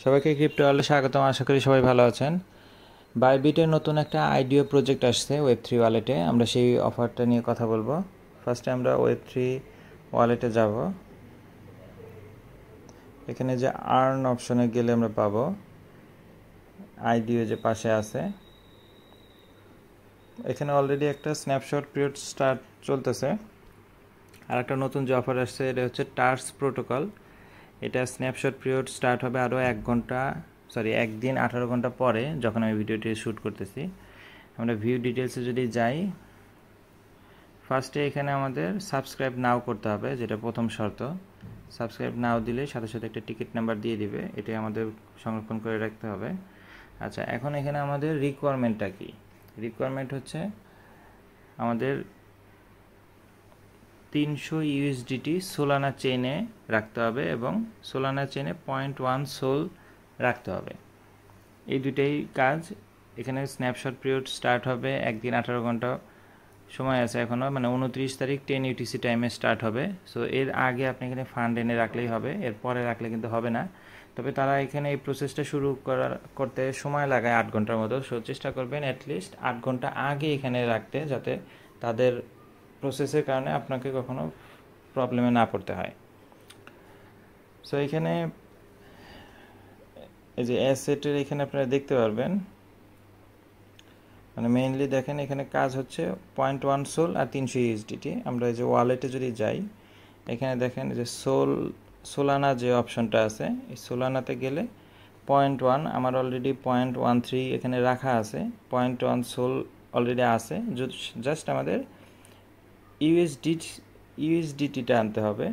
সবাইকে ক্রিপ্টো ওয়ার্ল্ডে স্বাগতম। আশা করি সবাই ভালো আছেন। বাইবিটের নতুন একটা আইডিও প্রজেক্ট আসছে ওয়েব3 ওয়ালেটে। আমরা সেই অফারটা নিয়ে কথা বলবো। ফার্স্টে আমরা ওয়েব3 ওয়ালেটে যাব। এখানে যে আর্ন অপশনে গেলে আমরা পাবো আইডিও যে পাশে আছে। এখানে অলরেডি একটা স্ন্যাপশট পিরিয়ড স্টার্ট চলতেছে। আর একটা নতুন যে অফার আসছে এটা হচ্ছে টার্স প্রোটোকল। এটা স্ন্যাপশট পিরিয়ড স্টার্ট হবে আরও একদিন 18 ঘন্টা পরে, যখন আমি ভিডিওটি শ্যুট করতেছি। আমরা ভিউ ডিটেলসে যদি যাই, ফার্স্টে এখানে আমাদের সাবস্ক্রাইব নাও করতে হবে, যেটা প্রথম শর্ত। সাবস্ক্রাইব নাও দিলে সাথে সাথে একটা টিকিট নাম্বার দিয়ে দিবে, এটাই আমাদের সংরক্ষণ করে রাখতে হবে। আচ্ছা, এখন এখানে আমাদের রিকোয়ারমেন্টটা কি? রিকোয়ারমেন্ট হচ্ছে আমাদের 300 ইউএসডিটি সোলানা চেইনে রাখতে হবে এবং সোলানা চেইনে 0.1 সোল রাখতে হবে। এই দুটাই কাজ। এখানে স্ন্যাপশট পিরিয়ড স্টার্ট হবে একদিন 18 ঘন্টা সময় আছে এখনও, মানে 29 তারিখ 10 ইউটিসি টাইমে স্টার্ট হবে। সো এর আগে আপনি এখানে ফান্ড এনে রাখলেই হবে, এর পরে রাখলে কিন্তু হবে না। তবে তারা এখানে এই প্রসেসটা শুরু করতে সময় লাগায় 8 ঘন্টার মতো। সো চেষ্টা করবেন অ্যাটলিস্ট 8 ঘন্টা আগে এখানে রাখতে, যাতে তাদের প্রসেসের কারণে আপনাকে কখনো প্রবলেমে না পড়তে হয়। সো এখানে এই যে অ্যাসেটের এখানে আপনারা দেখতে পারবেন, মানে মেইনলি দেখেন এখানে কাজ হচ্ছে 0.1 সোল আর 300 ইউএসডিটি। আমরা এই যে ওয়ালেটে যদি যাই, এখানে দেখেন যে সোলানা যে অপশনটা আছে, এই সোলানাতে গেলে 0.1, আমার অলরেডি 0.13 এখানে রাখা আছে। 0.1 সোল অলরেডি আছে। জাস্ট আমাদের ইউএসডিটিটা আনতে হবে।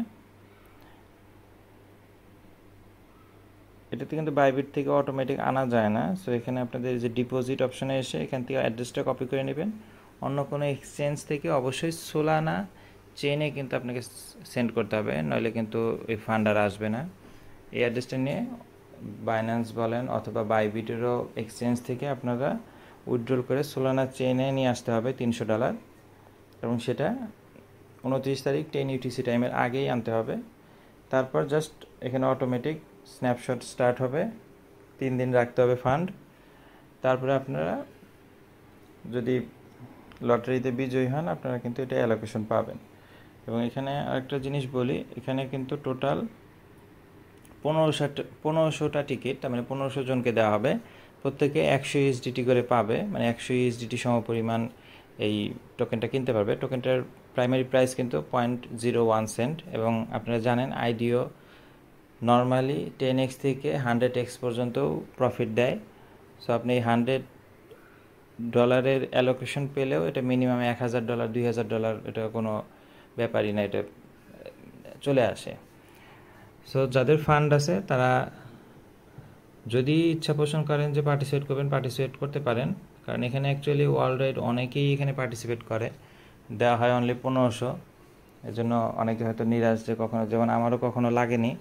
এটাতে কিন্তু বাইবিট থেকে অটোমেটিক আনা যায় না। সো এখানে আপনাদের যে ডিপোজিট অপশনে এসে এখান থেকে অ্যাড্রেসটা কপি করে নেবেন। অন্য কোনো এক্সচেঞ্জ থেকে অবশ্যই সোলানা চেইনে কিন্তু আপনাকে সেন্ড করতে হবে, নইলে কিন্তু এই ফান্ড আর আসবে না। এই অ্যাড্রেসটা নিয়ে বাইন্যান্স বলেন অথবা বাইবিটেরও এক্সচেঞ্জ থেকে আপনারা উইথড্রল করে সোলানা চেইনে নিয়ে আসতে হবে $300, এবং সেটা 29 তারিখ 10 ইউটিসি টাইমের আগেই আনতে হবে। তারপর জাস্ট এখানে অটোমেটিক স্ন্যাপশট স্টার্ট হবে, 3 দিন রাখতে হবে ফান্ড। তারপরে আপনারা যদি লটারিতে বিজয়ী হন, আপনারা কিন্তু এটা অ্যালোকেশন পাবেন। এবং এখানে আরেকটা জিনিস বলি, এখানে কিন্তু টোটাল 1500টা টিকিট, তার মানে 1500 জনকে দেওয়া হবে। প্রত্যেকে 100 ইউএসডিটি করে পাবে, মানে 100 ইউএসডিটি সমপরিমাণ এই টোকেনটা কিনতে পারবে। টোকেনটার প্রাইমারি প্রাইস কিন্তু 0.01 সেন্ট, এবং আপনারা জানেন আইডিও নর্মালি 10x থেকে 100x পর্যন্ত প্রফিট দেয়। সো আপনি $100 অ্যালোকেশন পেলেও এটা মিনিমাম $1000, $2000 এটা কোনো ব্যাপারই না, এটা চলে আসে। সো যাদের ফান্ড আছে তারা যদি ইচ্ছা পোষণ করেন যে পার্টিসিপেট করতে পারেন, কারণ এখানে অ্যাকচুয়ালি ওয়ার্ল্ড ওয়াইড অনেকেই এখানে পার্টিসিপেট করে। দেওয়া হয় অনলি 1500। এজন্য অনেকে হয়তো নিরাশ যে কখনো, যেমন আমারও কখনো লাগেনি,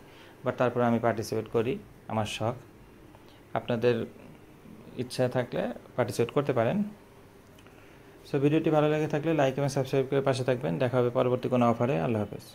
বাট তারপরে আমি পার্টিসিপেট করি, আমার শখ। আপনাদের ইচ্ছা থাকলে পার্টিসিপেট করতে পারেন। সো ভিডিওটি ভালো লেগে থাকলে লাইক এবং সাবস্ক্রাইব করে পাশে থাকবেন। দেখা হবে পরবর্তী কোনো অফারে। আল্লাহ হাফেজ।